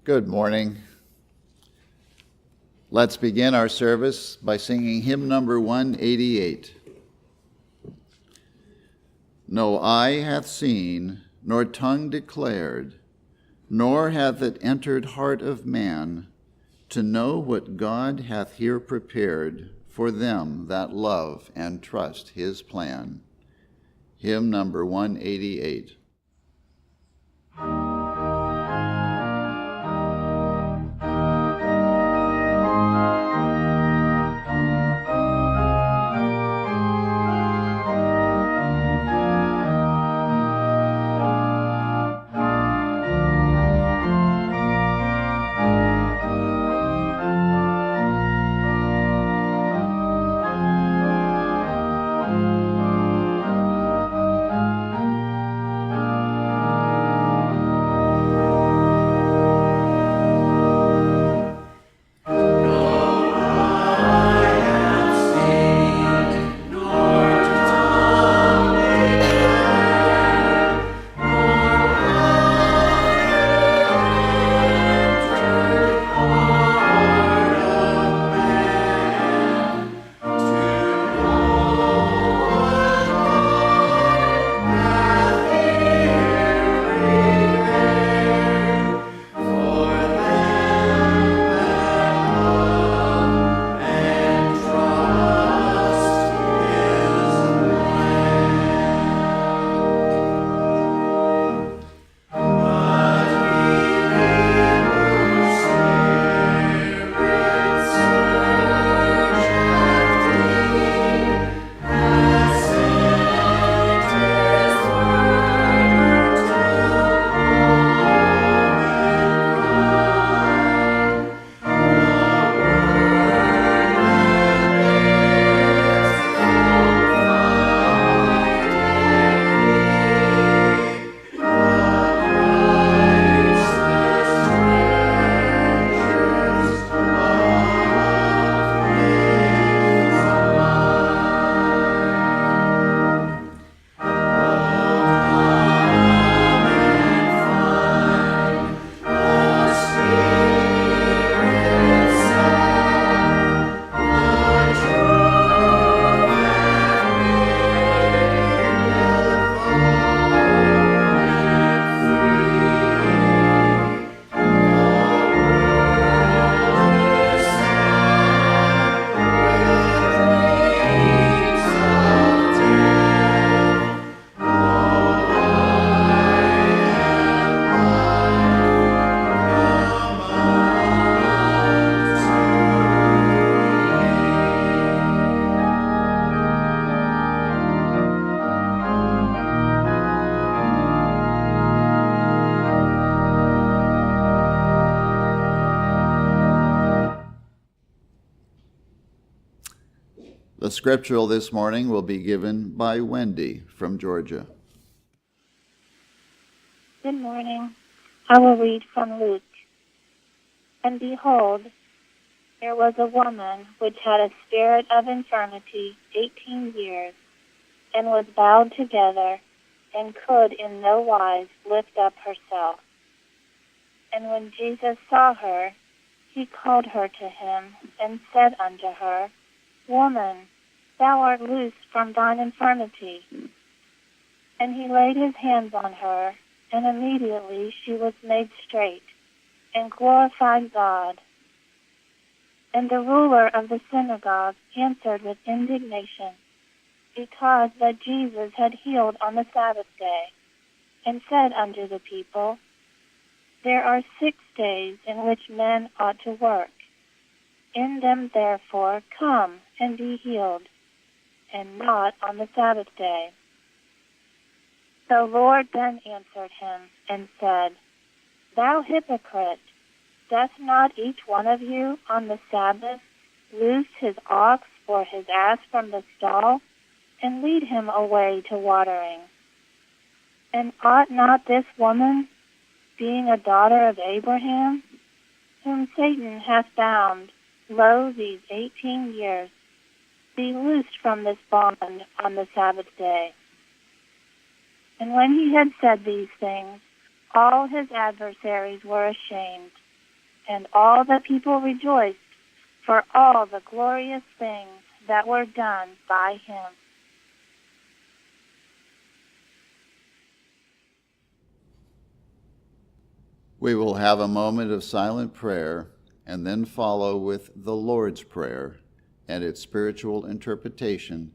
Good morning. Let's begin our service by singing hymn number 188. No eye hath seen, nor tongue declared, nor hath it entered heart of man, to know what God hath here prepared for them that love and trust his plan. Hymn number 188. The scriptural this morning will be given by Wendy from Georgia. Good morning. I will read from Luke. And behold, there was a woman which had a spirit of infirmity 18 years, and was bowed together, and could in no wise lift up herself. And when Jesus saw her, he called her to him, and said unto her, Woman, thou art loosed from thine infirmity. And he laid his hands on her, and immediately she was made straight, and glorified God. And the ruler of the synagogue answered with indignation, because that Jesus had healed on the Sabbath day, and said unto the people, There are 6 days in which men ought to work. In them therefore come and be healed, and not on the Sabbath day. The Lord then answered him and said, Thou hypocrite, doth not each one of you on the Sabbath loose his ox or his ass from the stall, and lead him away to watering? And ought not this woman, being a daughter of Abraham, whom Satan hath bound, lo, these 18 years, be loosed from this bond on the Sabbath day? And when he had said these things, all his adversaries were ashamed, And all the people rejoiced for all the glorious things that were done by him. We will have a moment of silent prayer and then follow with the Lord's Prayer and its spiritual interpretation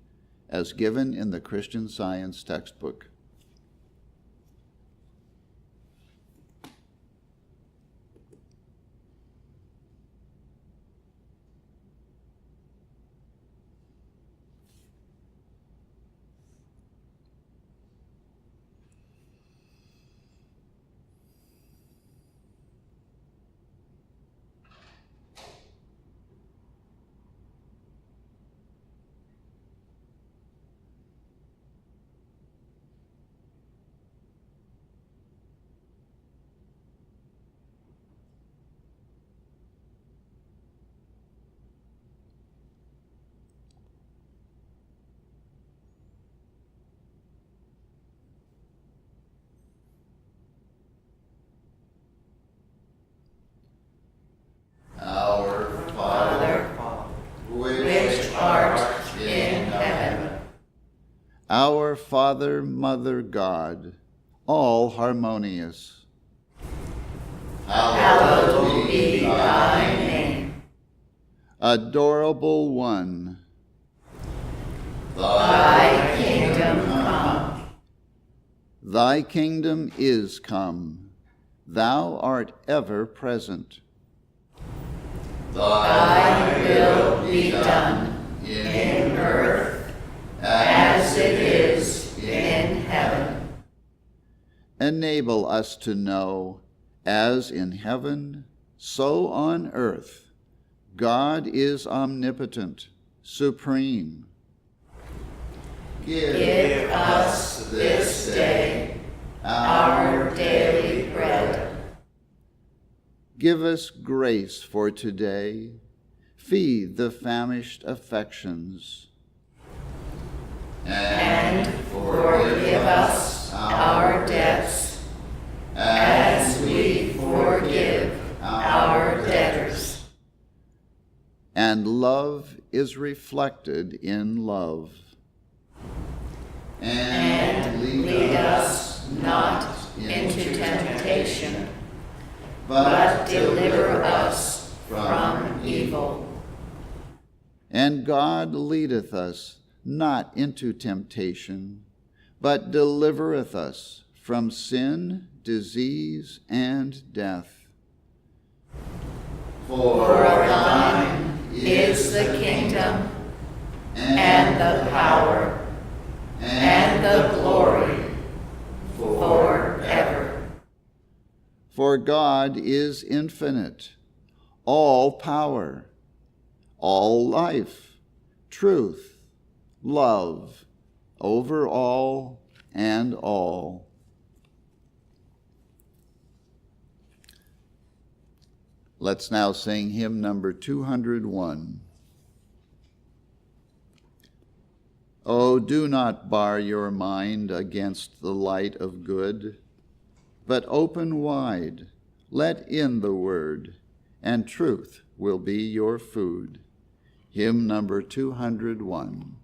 as given in the Christian Science textbook. Our Father, which art in heaven. Our Father, Mother, God, all harmonious. Hallowed be thy name. Adorable One. Thy kingdom come. Thy kingdom is come. Thou art ever present. Thy will be done in earth as it is in heaven. Enable us to know, as in heaven, so on earth, God is omnipotent, supreme. Give us this day our daily bread. Give us grace for today. Feed the famished affections. And forgive us our debts, as we forgive our debtors. And love is reflected in love. And lead us not into temptation, but deliver us from evil. And God leadeth us not into temptation, but delivereth us from sin, disease, and death. For thine is the kingdom, and the power, and the glory, forever. For God is infinite, all power, all life, truth, love, over all and all. Let's now sing hymn number 201. Oh, do not bar your mind against the light of good, but open wide, let in the word, and truth will be your food. Hymn number 201.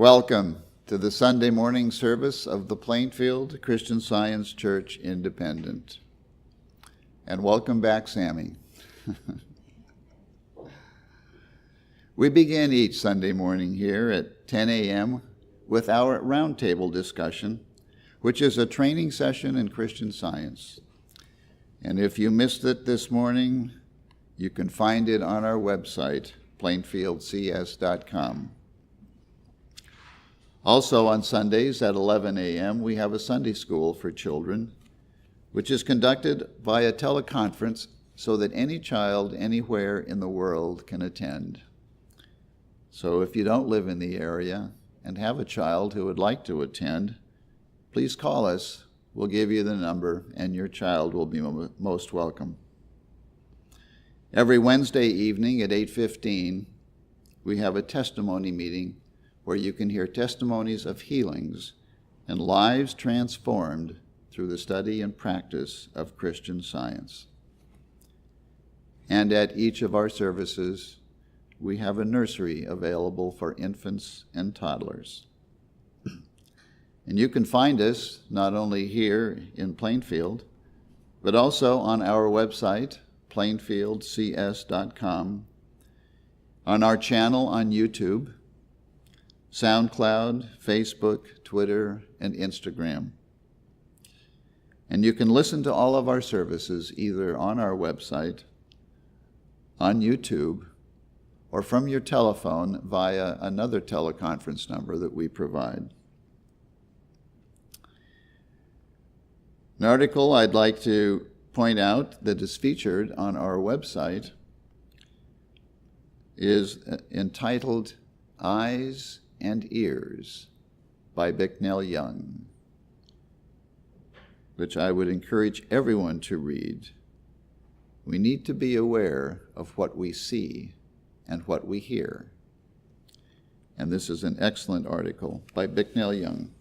Welcome to the Sunday morning service of the Plainfield Christian Science Church Independent. And welcome back, Sammy. We begin each Sunday morning here at 10 a.m. with our roundtable discussion, which is a training session in Christian Science. And if you missed it this morning, you can find it on our website, plainfieldcs.com. Also on Sundays at 11 a.m., we have a Sunday school for children, which is conducted via teleconference so that any child anywhere in the world can attend. So if you don't live in the area and have a child who would like to attend, please call us. We'll give you the number, and your child will be most welcome. Every Wednesday evening at 8:15, we have a testimony meeting where you can hear testimonies of healings and lives transformed through the study and practice of Christian Science. And at each of our services, we have a nursery available for infants and toddlers. And you can find us not only here in Plainfield, but also on our website, plainfieldcs.com, on our channel on YouTube, SoundCloud, Facebook, Twitter, and Instagram. And you can listen to all of our services either on our website, on YouTube, or from your telephone via another teleconference number that we provide. An article I'd like to point out that is featured on our website is entitled Eyes and Ears by Bicknell Young, which I would encourage everyone to read. We need to be aware of what we see and what we hear. And this is an excellent article by Bicknell Young.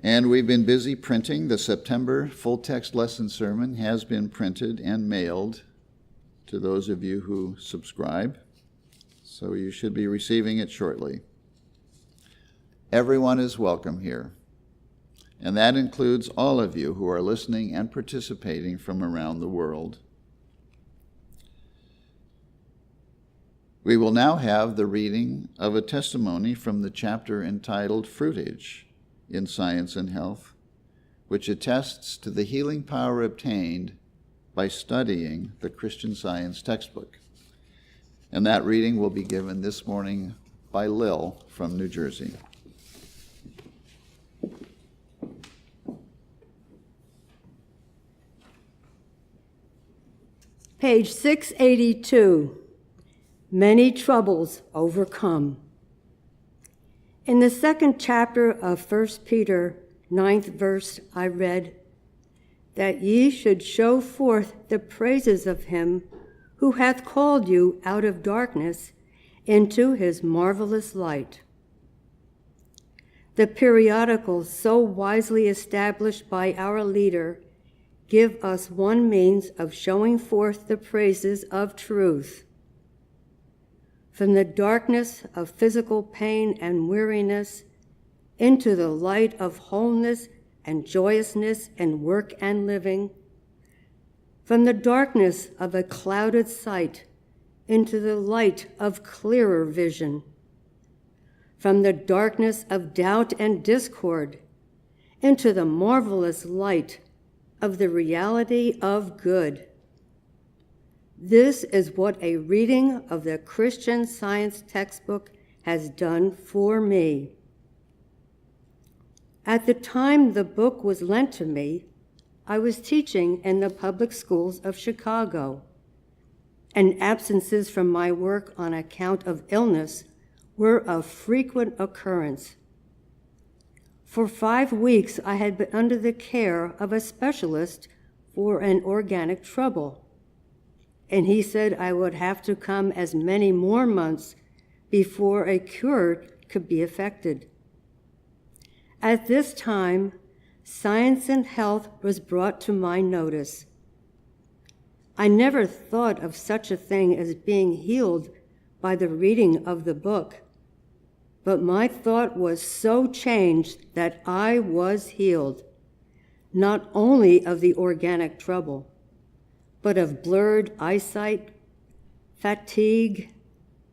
And we've been busy printing. The September full-text lesson sermon has been printed and mailed to those of you who subscribe, so you should be receiving it shortly. Everyone is welcome here, and that includes all of you who are listening and participating from around the world. We will now have the reading of a testimony from the chapter entitled Fruitage in Science and Health, which attests to the healing power obtained by studying the Christian Science textbook. And that reading will be given this morning by Lil from New Jersey. Page 682, Many Troubles Overcome. In the second chapter of 1 Peter, 9th verse, I read, that ye should show forth the praises of him who hath called you out of darkness into his marvelous light. The periodicals so wisely established by our leader give us one means of showing forth the praises of truth. From the darkness of physical pain and weariness into the light of wholeness and joyousness in work and living, from the darkness of a clouded sight into the light of clearer vision, from the darkness of doubt and discord into the marvelous light of the reality of good. This is what a reading of the Christian Science textbook has done for me. At the time the book was lent to me, I was teaching in the public schools of Chicago, and absences from my work on account of illness were of frequent occurrence. For 5 weeks, I had been under the care of a specialist for an organic trouble, and he said I would have to come as many more months before a cure could be effected. At this time, Science and Health was brought to my notice. I never thought of such a thing as being healed by the reading of the book, but my thought was so changed that I was healed, not only of the organic trouble, but of blurred eyesight, fatigue,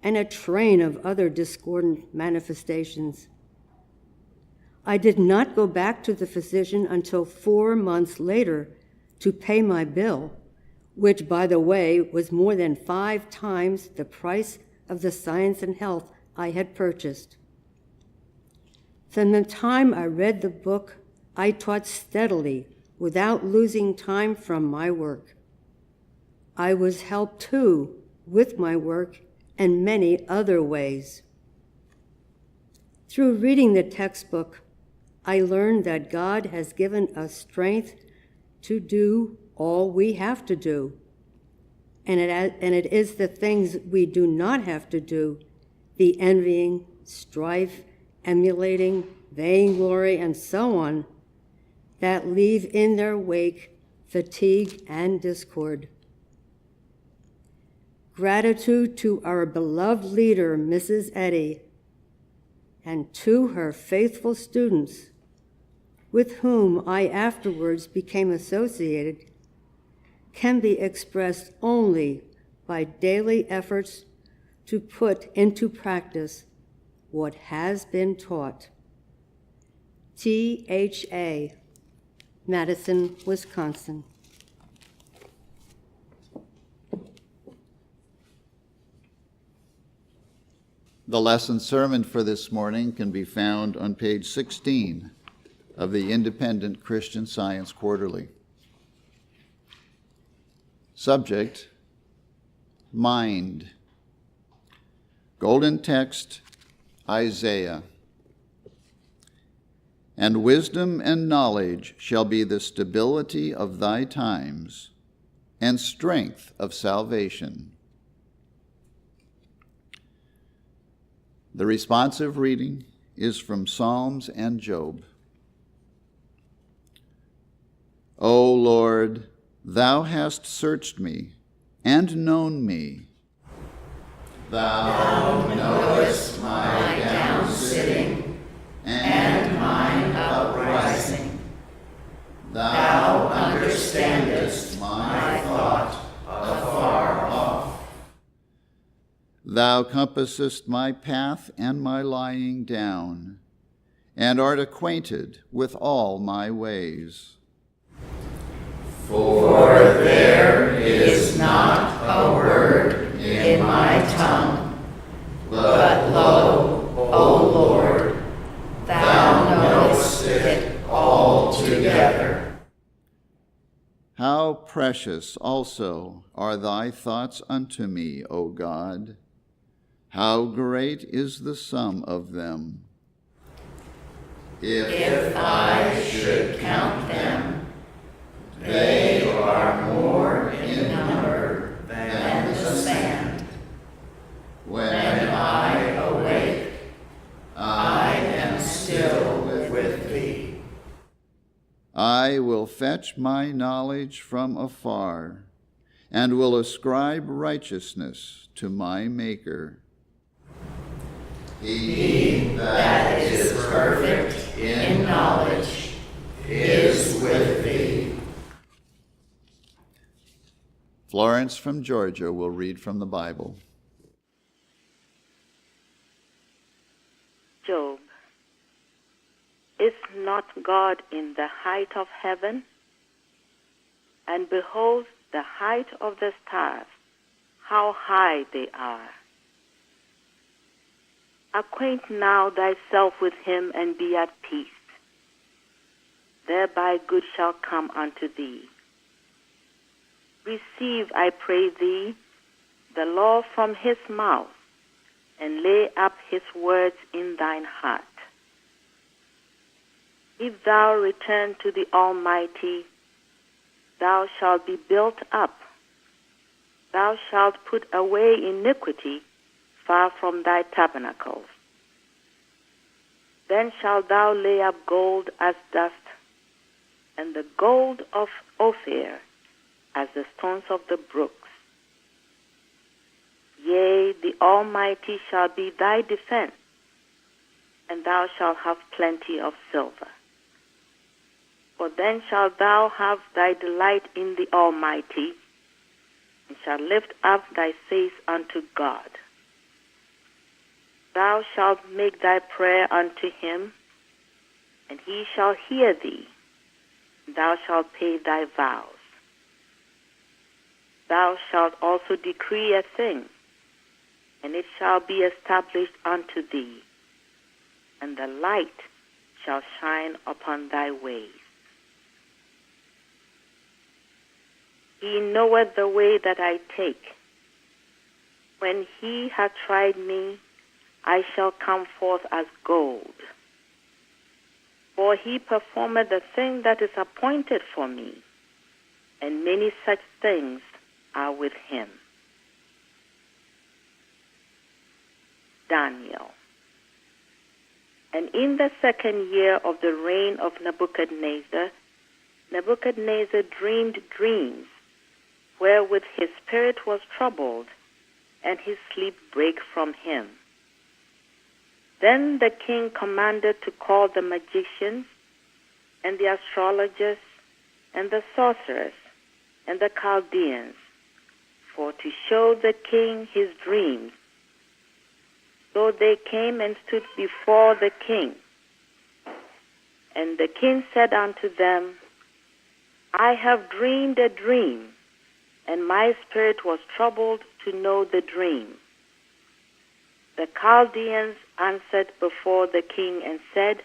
and a train of other discordant manifestations. I did not go back to the physician until 4 months later to pay my bill, which, by the way, was more than 5 times the price of the Science and Health I had purchased. From the time I read the book, I taught steadily without losing time from my work. I was helped, too, with my work and many other ways. Through reading the textbook, I learned that God has given us strength to do all we have to do. And it is the things we do not have to do, the envying, strife, emulating, vainglory, and so on, that leave in their wake fatigue and discord. Gratitude to our beloved leader, Mrs. Eddy, and to her faithful students, with whom I afterwards became associated, can be expressed only by daily efforts to put into practice what has been taught. T.H.A., Madison, Wisconsin. The lesson sermon for this morning can be found on page 16 of the Independent Christian Science Quarterly. Subject, mind. Golden text, Isaiah. And wisdom and knowledge shall be the stability of thy times, and strength of salvation. The responsive reading is from Psalms and Job. O Lord, thou hast searched me and known me. Thou knowest my down sitting and mine uprising. Thou understandest my thought afar off. Thou compassest my path and my lying down, and art acquainted with all my ways. For there is not a word in my tongue, but lo, O Lord, thou knowest it altogether. How precious also are thy thoughts unto me, O God! How great is the sum of them! If I should count them, they are more in number than the sand. When I awake, I am still with thee. I will fetch my knowledge from afar, and will ascribe righteousness to my Maker. He that is perfect in knowledge is with thee. Florence from Georgia will read from the Bible. Job. Is not God in the height of heaven? And behold the height of the stars, how high they are. Acquaint now thyself with him, and be at peace. Thereby good shall come unto thee. Receive, I pray thee, the law from his mouth, and lay up his words in thine heart. If thou return to the Almighty, thou shalt be built up. Thou shalt put away iniquity far from thy tabernacles. Then shalt thou lay up gold as dust, and the gold of Ophir as the stones of the brooks. Yea, the Almighty shall be thy defense, and thou shalt have plenty of silver. For then shalt thou have thy delight in the Almighty, and shalt lift up thy face unto God. Thou shalt make thy prayer unto him, and he shall hear thee, and thou shalt pay thy vows. Thou shalt also decree a thing, and it shall be established unto thee, and the light shall shine upon thy ways. He knoweth the way that I take. When he hath tried me, I shall come forth as gold. For he performeth the thing that is appointed for me, and many such things are with him. Daniel. And in the 2nd year of the reign of Nebuchadnezzar, Nebuchadnezzar dreamed dreams, wherewith his spirit was troubled, and his sleep brake from him. Then the king commanded to call the magicians, and the astrologers, and the sorcerers, and the Chaldeans, for to show the king his dreams. So they came and stood before the king. And the king said unto them, I have dreamed a dream, and my spirit was troubled to know the dream. The Chaldeans answered before the king and said,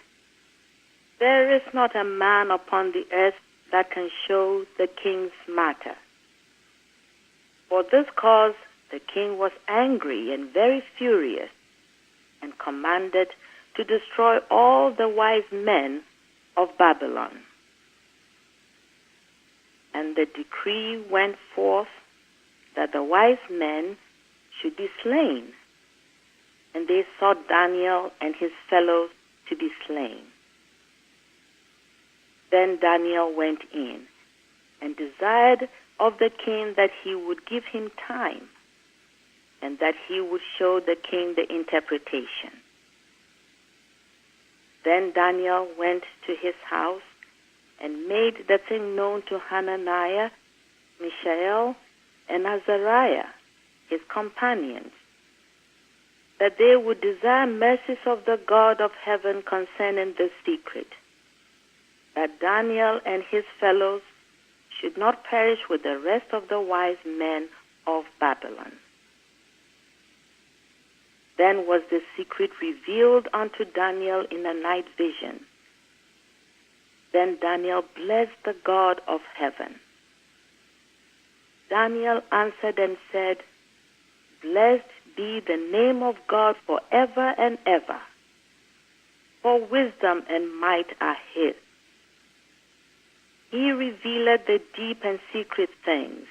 There is not a man upon the earth that can show the king's matter. For this cause the king was angry and very furious, and commanded to destroy all the wise men of Babylon. And the decree went forth that the wise men should be slain, and they sought Daniel and his fellows to be slain. Then Daniel went in and desired of the king that he would give him time, and that he would show the king the interpretation. Then Daniel went to his house and made the thing known to Hananiah, Mishael, and Azariah, his companions, that they would desire mercies of the God of heaven concerning this secret, that Daniel and his fellows should not perish with the rest of the wise men of Babylon. Then was the secret revealed unto Daniel in a night vision. Then Daniel blessed the God of heaven. Daniel answered and said, Blessed be the name of God forever and ever, for wisdom and might are his. He revealeth the deep and secret things.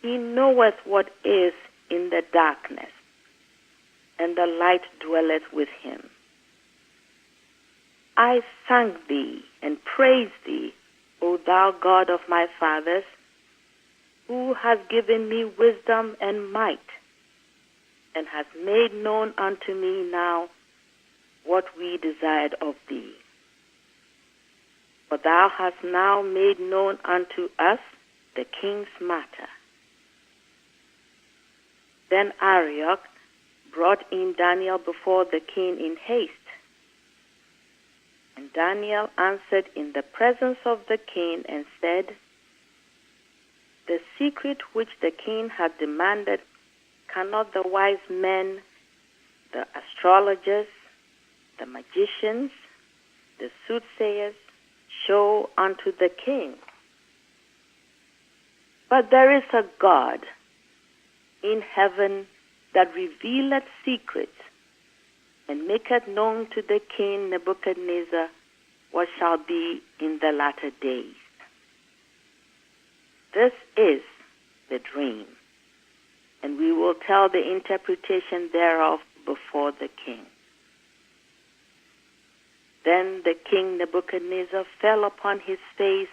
He knoweth what is in the darkness, and the light dwelleth with him. I thank thee and praise thee, O thou God of my fathers, who hast given me wisdom and might, and hast made known unto me now what we desired of thee. For thou hast now made known unto us the king's matter. Then Arioch brought in Daniel before the king in haste. And Daniel answered in the presence of the king and said, The secret which the king hath demanded cannot the wise men, the astrologers, the magicians, the soothsayers, show unto the king. But there is a God in heaven that revealeth secrets, and maketh known to the king Nebuchadnezzar what shall be in the latter days. This is the dream, and we will tell the interpretation thereof before the king. Then the king Nebuchadnezzar fell upon his face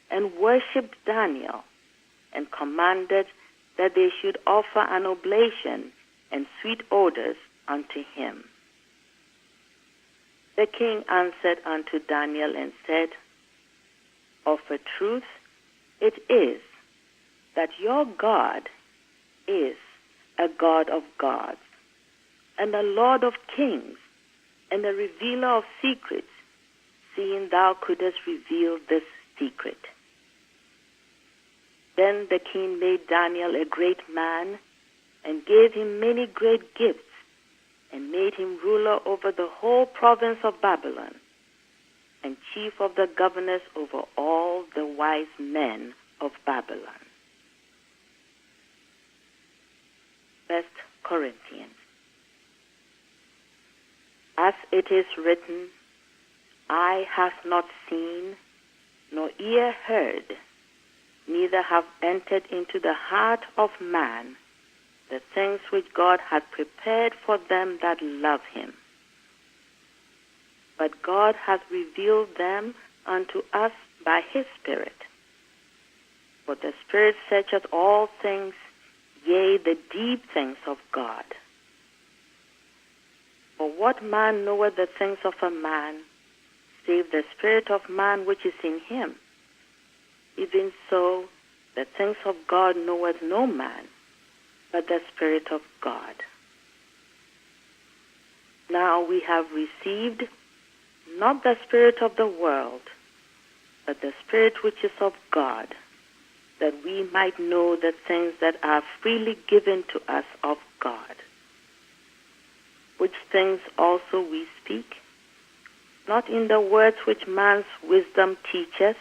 and worshipped Daniel, and commanded that they should offer an oblation and sweet odors unto him. The king answered unto Daniel and said, Of a truth it is that your God is a God of gods, and a Lord of kings, and a revealer of secrets, seeing thou couldest reveal this secret. Then the king made Daniel a great man, and gave him many great gifts, and made him ruler over the whole province of Babylon, and chief of the governors over all the wise men of Babylon. 1 Corinthians. As it is written, eye hath not seen, nor ear heard, neither have entered into the heart of man the things which God hath prepared for them that love him. But God hath revealed them unto us by his Spirit. For the Spirit searcheth all things, yea, the deep things of God. For what man knoweth the things of a man, save the spirit of man which is in him? Even so, the things of God knoweth no man, but the Spirit of God. Now we have received not the spirit of the world, but the Spirit which is of God, that we might know the things that are freely given to us of God. Which things also we speak, not in the words which man's wisdom teacheth,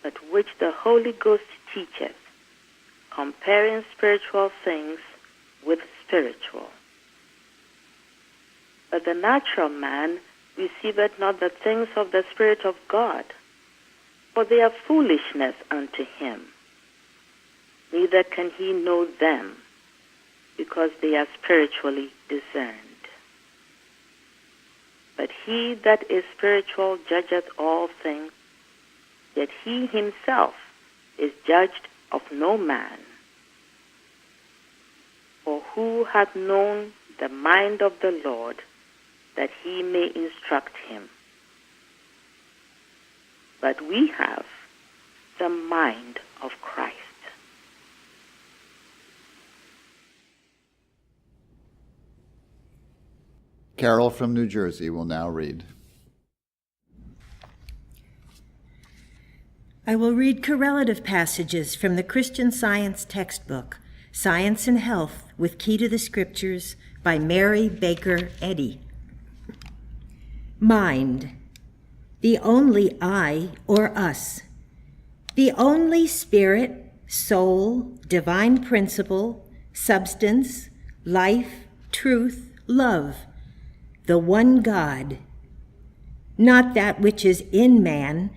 but which the Holy Ghost teacheth, comparing spiritual things with spiritual. But the natural man receiveth not the things of the Spirit of God, for they are foolishness unto him. Neither can he know them, because they are spiritually discerned. But he that is spiritual judgeth all things, yet he himself is judged of no man. For who hath known the mind of the Lord, that he may instruct him? But we have the mind of Christ. Carol from New Jersey will now read. I will read correlative passages from the Christian Science textbook, Science and Health with Key to the Scriptures by Mary Baker Eddy. Mind, the only I or us, the only spirit, soul, divine principle, substance, life, truth, love, the one God, not that which is in man,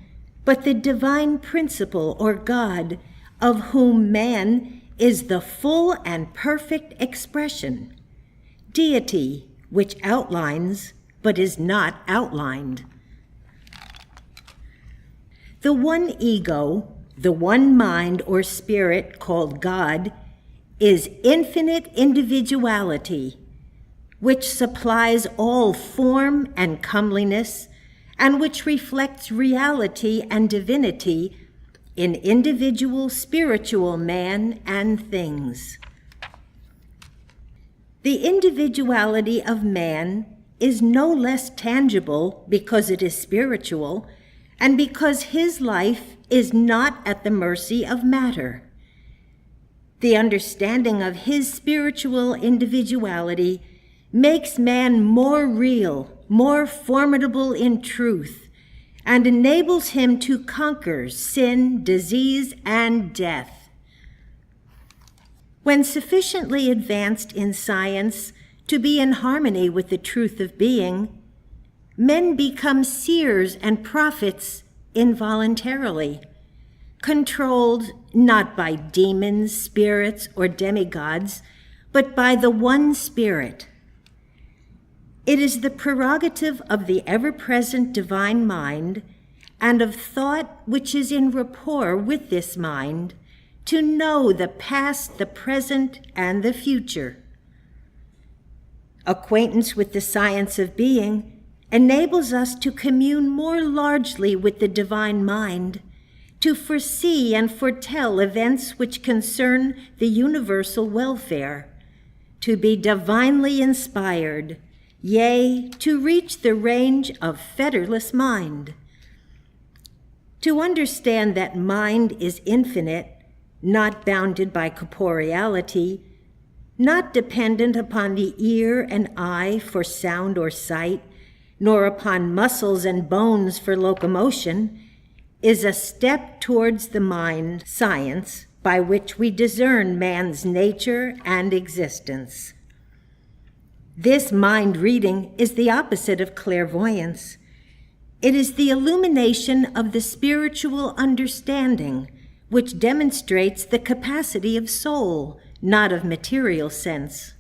but the divine principle or God, of whom man is the full and perfect expression, deity which outlines but is not outlined. The one ego, the one mind or spirit called God, is infinite individuality, which supplies all form and comeliness, and which reflects reality and divinity in individual spiritual man and things. The individuality of man is no less tangible because it is spiritual, and because his life is not at the mercy of matter. The understanding of his spiritual individuality makes man more real, more formidable in truth, and enables him to conquer sin, disease, and death. When sufficiently advanced in science to be in harmony with the truth of being, men become seers and prophets involuntarily, controlled not by demons, spirits, or demigods, but by the one Spirit. It is the prerogative of the ever-present divine mind and of thought which is in rapport with this mind to know the past, the present, and the future. Acquaintance with the science of being enables us to commune more largely with the divine mind, to foresee and foretell events which concern the universal welfare, to be divinely inspired, yea, to reach the range of fetterless mind. To understand that mind is infinite, not bounded by corporeality, not dependent upon the ear and eye for sound or sight, nor upon muscles and bones for locomotion, is a step towards the mind science by which we discern man's nature and existence. This mind reading is the opposite of clairvoyance. It is the illumination of the spiritual understanding, which demonstrates the capacity of soul, not of material sense.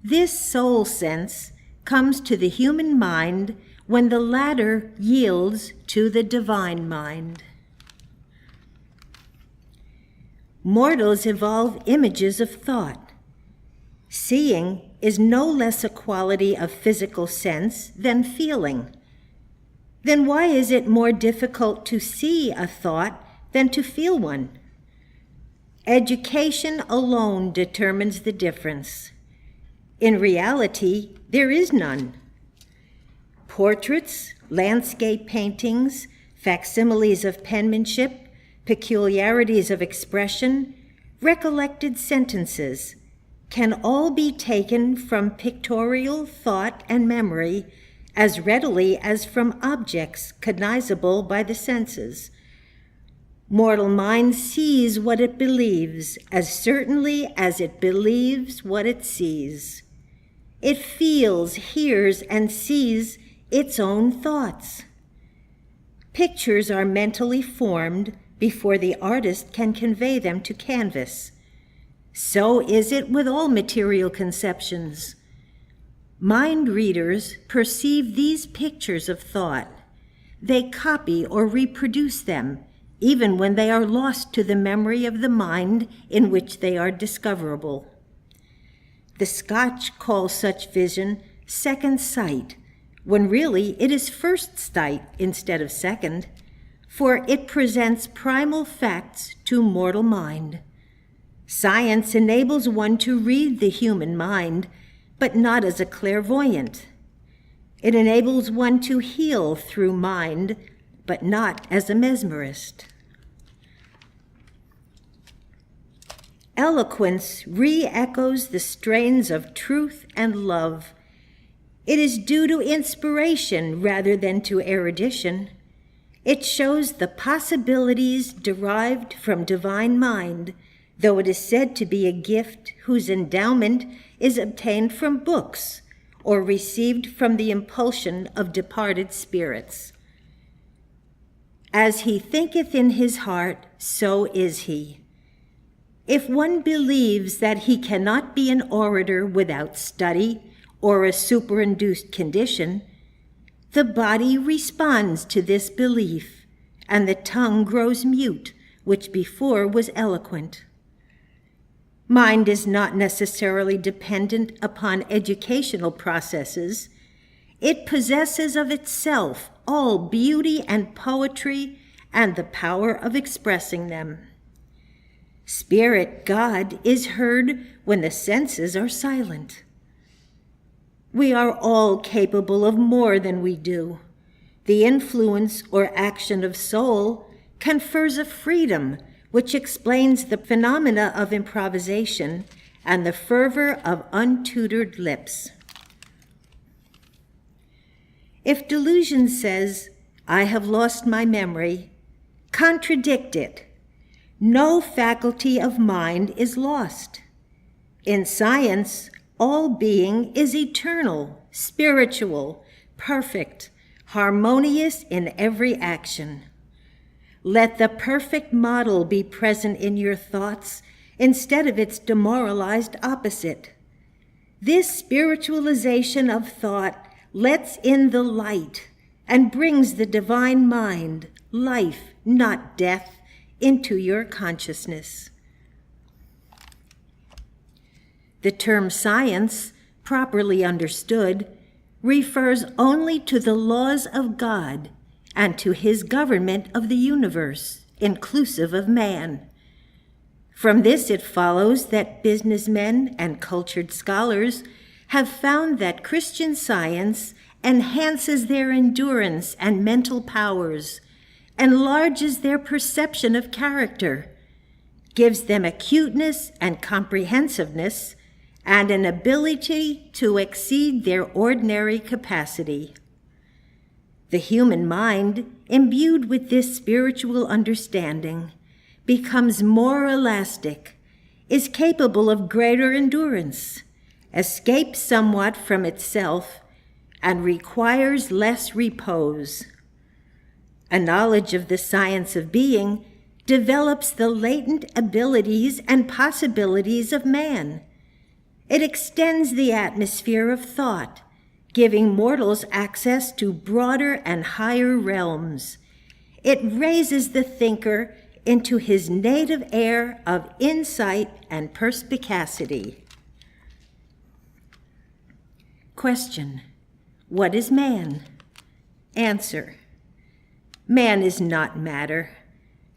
This soul sense comes to the human mind when the latter yields to the divine mind. Mortals evolve images of thought. Seeing is no less a quality of physical sense than feeling. Then why is it more difficult to see a thought than to feel one? Education alone determines the difference. In reality, there is none. Portraits, landscape paintings, facsimiles of penmanship, peculiarities of expression, recollected sentences can all be taken from pictorial thought and memory as readily as from objects cognizable by the senses. Mortal mind sees what it believes as certainly as it believes what it sees. It feels, hears, and sees its own thoughts. Pictures are mentally formed before the artist can convey them to canvas. So is it with all material conceptions. Mind readers perceive these pictures of thought. They copy or reproduce them, even when they are lost to the memory of the mind in which they are discoverable. The Scotch call such vision second sight, when really it is first sight instead of second, for it presents primal facts to mortal mind. Science enables one to read the human mind, but not as a clairvoyant. It enables one to heal through mind, but not as a mesmerist. Eloquence re-echoes the strains of truth and love. It is due to inspiration rather than to erudition. It shows the possibilities derived from divine mind, though it is said to be a gift whose endowment is obtained from books or received from the impulsion of departed spirits. As he thinketh in his heart, so is he. If one believes that he cannot be an orator without study or a superinduced condition, the body responds to this belief, and the tongue grows mute, which before was eloquent. Mind is not necessarily dependent upon educational processes. It possesses of itself all beauty and poetry and the power of expressing them. Spirit God is heard when the senses are silent. We are all capable of more than we do. The influence or action of soul confers a freedom which explains the phenomena of improvisation and the fervor of untutored lips. If delusion says, "I have lost my memory," contradict it. No faculty of mind is lost. In science, all being is eternal, spiritual, perfect, harmonious in every action. Let the perfect model be present in your thoughts instead of its demoralized opposite. This spiritualization of thought lets in the light and brings the divine mind, life, not death, into your consciousness. The term science, properly understood, refers only to the laws of God and to his government of the universe, inclusive of man. From this it follows that businessmen and cultured scholars have found that Christian science enhances their endurance and mental powers, enlarges their perception of character, gives them acuteness and comprehensiveness, and an ability to exceed their ordinary capacity. The human mind, imbued with this spiritual understanding, becomes more elastic, is capable of greater endurance, escapes somewhat from itself, and requires less repose. A knowledge of the science of being develops the latent abilities and possibilities of man. It extends the atmosphere of thought, giving mortals access to broader and higher realms. It raises the thinker into his native air of insight and perspicacity. Question: what is man? Answer: man is not matter.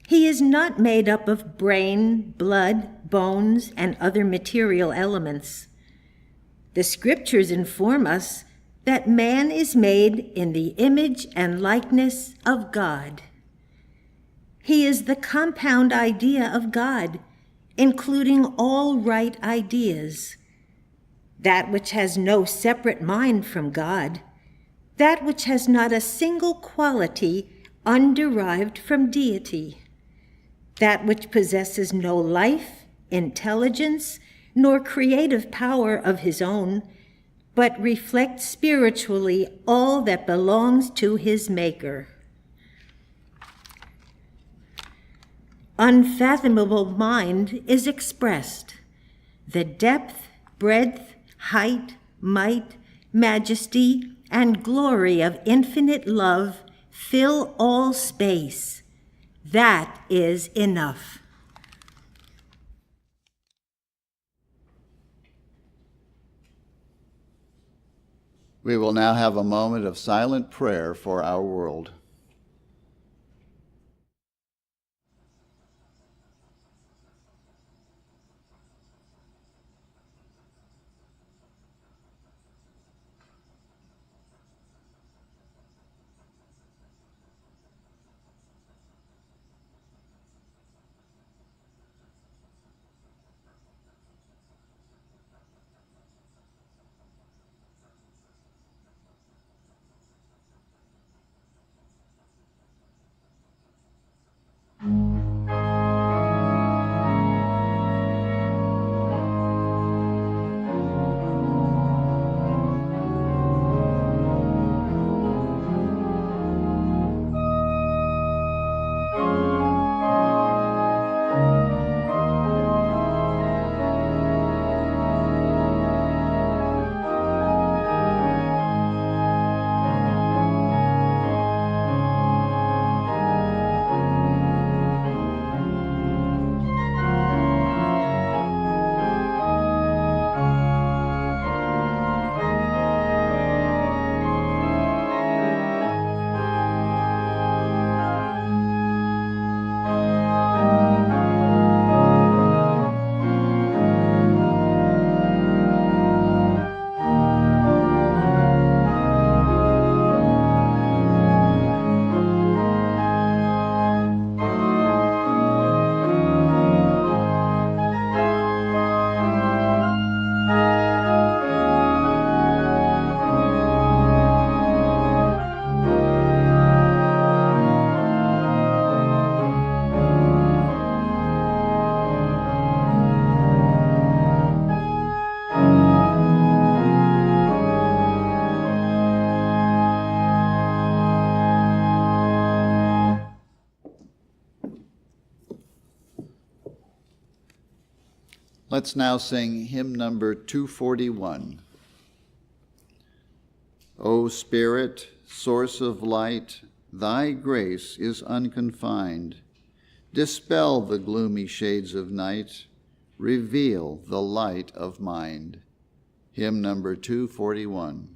He is not made up of brain, blood, bones, and other material elements. The scriptures inform us that man is made in the image and likeness of God. He is the compound idea of God, including all right ideas. That which has no separate mind from God, that which has not a single quality underived from deity, that which possesses no life, intelligence, nor creative power of his own, but reflects spiritually all that belongs to his Maker. Unfathomable mind is expressed. The depth, breadth, height, might, majesty, and glory of infinite love fill all space. That is enough. We will now have a moment of silent prayer for our world. Let's now sing hymn number 241. O Spirit, source of light, thy grace is unconfined. Dispel the gloomy shades of night, reveal the light of mind. Hymn number 241.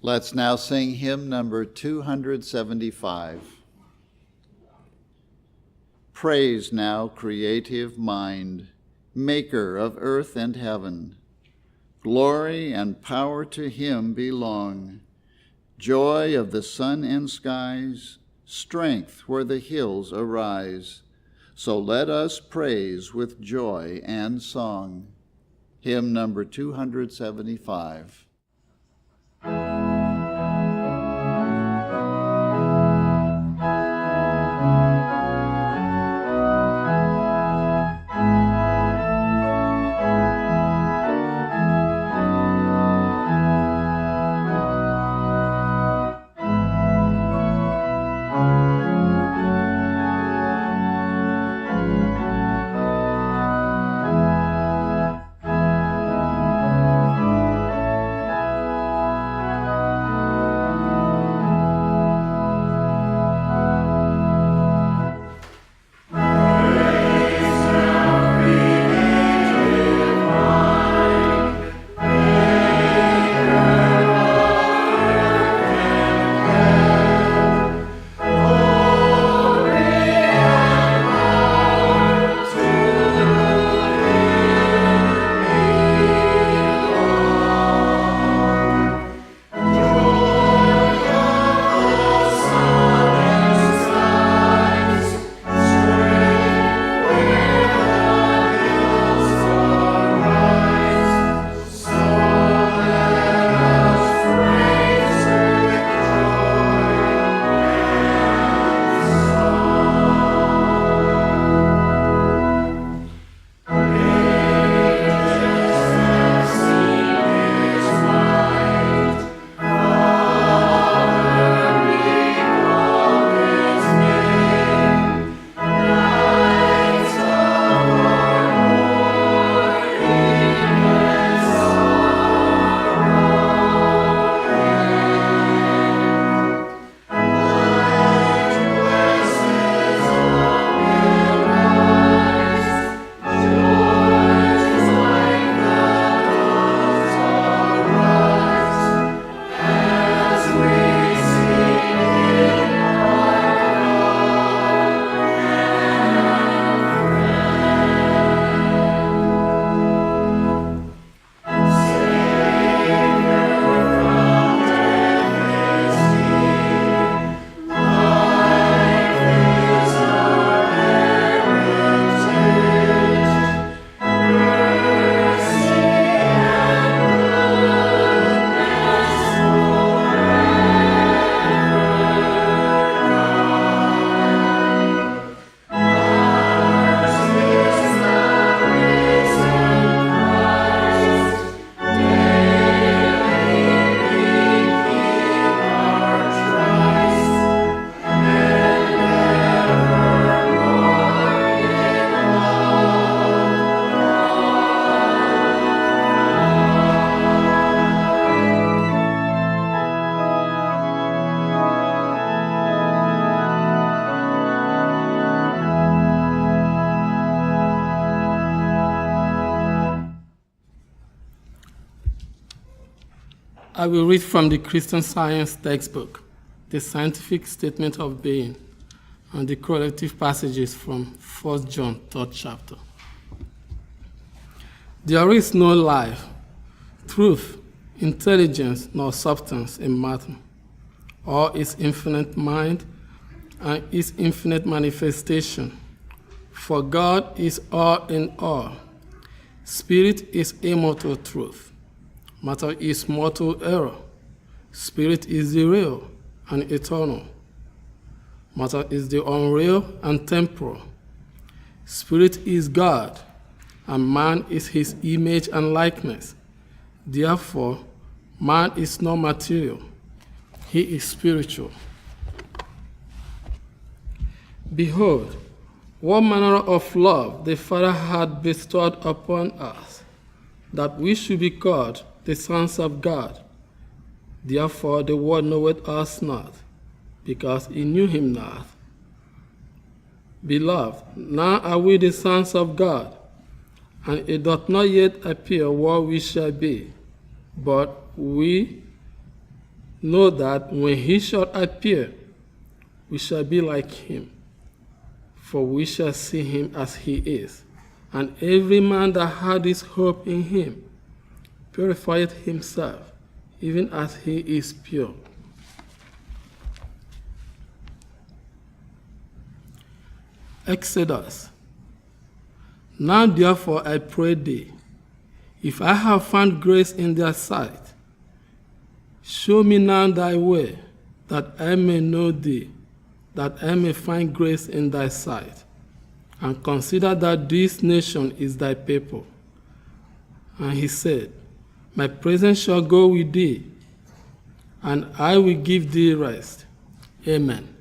Let's now sing hymn number 275. Praise now, creative mind, maker of earth and heaven. Glory and power to him belong. Joy of the sun and skies, strength where the hills arise. So let us praise with joy and song. Hymn number 275. I will read from the Christian Science textbook, the scientific statement of being, and the corrective passages from 1 John, 3rd chapter. There is no life, truth, intelligence, nor substance in matter, or its infinite mind and its infinite manifestation. For God is all in all. Spirit is immortal truth. Matter is mortal error. Spirit is the real and eternal. Matter is the unreal and temporal. Spirit is God, and man is his image and likeness. Therefore, man is not material. He is spiritual. Behold, what manner of love the Father had bestowed upon us, that we should be called the sons of God. Therefore the world knoweth us not, because he knew him not. Beloved, now are we the sons of God, and it doth not yet appear what we shall be, but we know that when he shall appear, we shall be like him, for we shall see him as he is. And every man that had his hope in him purified himself, even as he is pure. Exodus. Now therefore I pray thee, if I have found grace in thy sight, show me now thy way, that I may know thee, that I may find grace in thy sight. And consider that this nation is thy people. And he said, my presence shall go with thee, and I will give thee rest. Amen.